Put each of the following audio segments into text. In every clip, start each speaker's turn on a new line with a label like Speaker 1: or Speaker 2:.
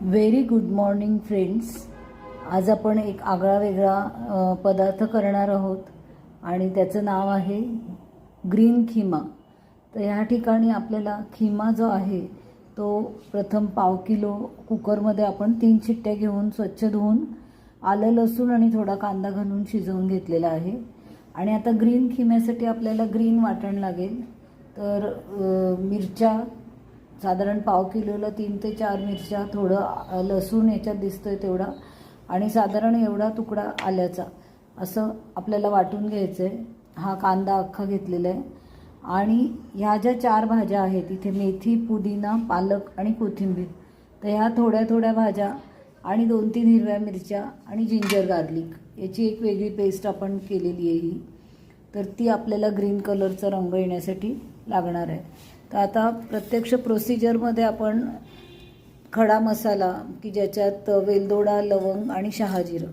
Speaker 1: Very good morning friends. आज आपण एक आगळा वेगळा पदार्थ करणार आहोत आणि त्याचं नाव आहे ग्रीन खिमा. तर ह्या ठिकाणी आपल्याला खिमा जो आहे तो प्रथम पाव किलो कुकरमध्ये आपण 3 शिट्ट्या घेऊन स्वच्छ धुवून आलं लसूण आणि थोडा कांदा घालून शिजवून घेतलेला आहे. आणि आता ग्रीन खिम्यासाठी आपल्याला ग्रीन वाटण लागेल. तर मिरच्या साधारण पाव किलोला 3 ते 4 मिरच्या, थोडं लसूण याच्यात दिसतोय तेवढा आणि साधारण एवढा तुकडा आल्याचा असं आपल्याला वाटून घ्यायचं आहे. हा कांदा अख्खा घेतलेला आहे. आणि ह्या ज्या 4 भाज्या आहेत इथे मेथी, पुदिना, पालक आणि कोथिंबीर, तर ह्या थोड्या थोड्या भाज्या आणि 2-3 हिरव्या मिरच्या आणि जिंजर गार्लिक याची एक वेगळी पेस्ट आपण केलेली आहे ही. तर ती आपल्याला ग्रीन कलरचा रंग येण्यासाठी लागणार आहे. तर आता प्रत्यक्ष प्रोसिजरमध्ये आपण खडा मसाला की ज्याच्यात वेलदोडा, लवंग आणि शहाजिरं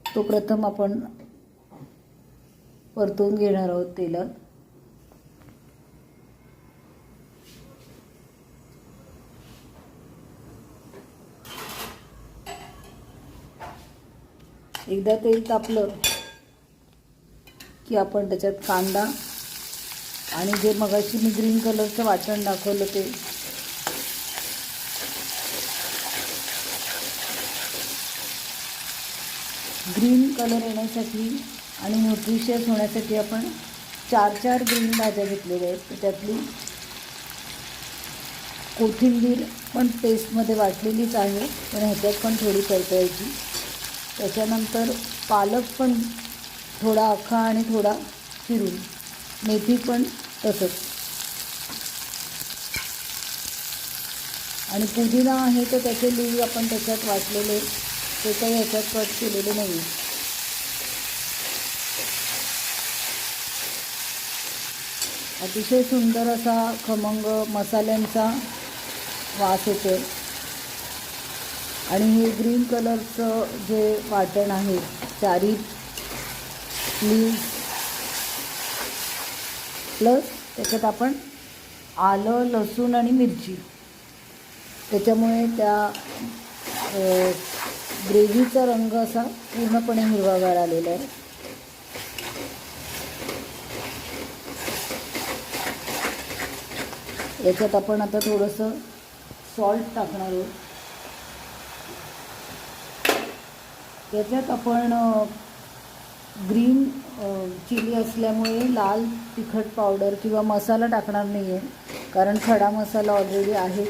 Speaker 1: तो प्रथम आपण परतवून घेणार आहोत तेलात. एकदा तेल तापलं की आपण त्याच्यात कांदा आणि जे मगाशी मी ग्रीन कलरचं वाटण दाखवलं ते ग्रीन कलर येण्यासाठी आणि न्यूट्रिशियस होण्यासाठी आपण 4 ग्रीन भाज्या घेतलेल्या आहेत. तर त्यातली कोथिंबीर पण पेस्टमध्ये वाटलेलीच आहे, पण ह्याच्यात पण थोडी परतायची. त्याच्यानंतर पालक पण थोडा अख्खा आणि थोडा चिरून, मेथी पण तसंच, आणि पुदिना आहे तर त्याचे लीव आपण त्याच्यात वाटलेले, ते काही ह्याच्यात कट केलेले नाही. अतिशय सुंदर असा खमंग मसाल्यांचा वास येतो. आणि हे ग्रीन कलरचं जे वाटण आहे, 4 लीव प्लस त्याच्यात आपण आलं, लसूण आणि मिरची, त्याच्यामुळे त्या ग्रेव्हीचा रंग असा पूर्णपणे हिरवागार आलेला आहे. याच्यात आपण आता थोडंसं सॉल्ट टाकणार आहोत. याच्यात आपण ग्रीन चिली असल्यामुळे लाल तिखट पावडर किंवा मसाला टाकणार नाही आहे, कारण खडा मसाला ऑलरेडी आहे.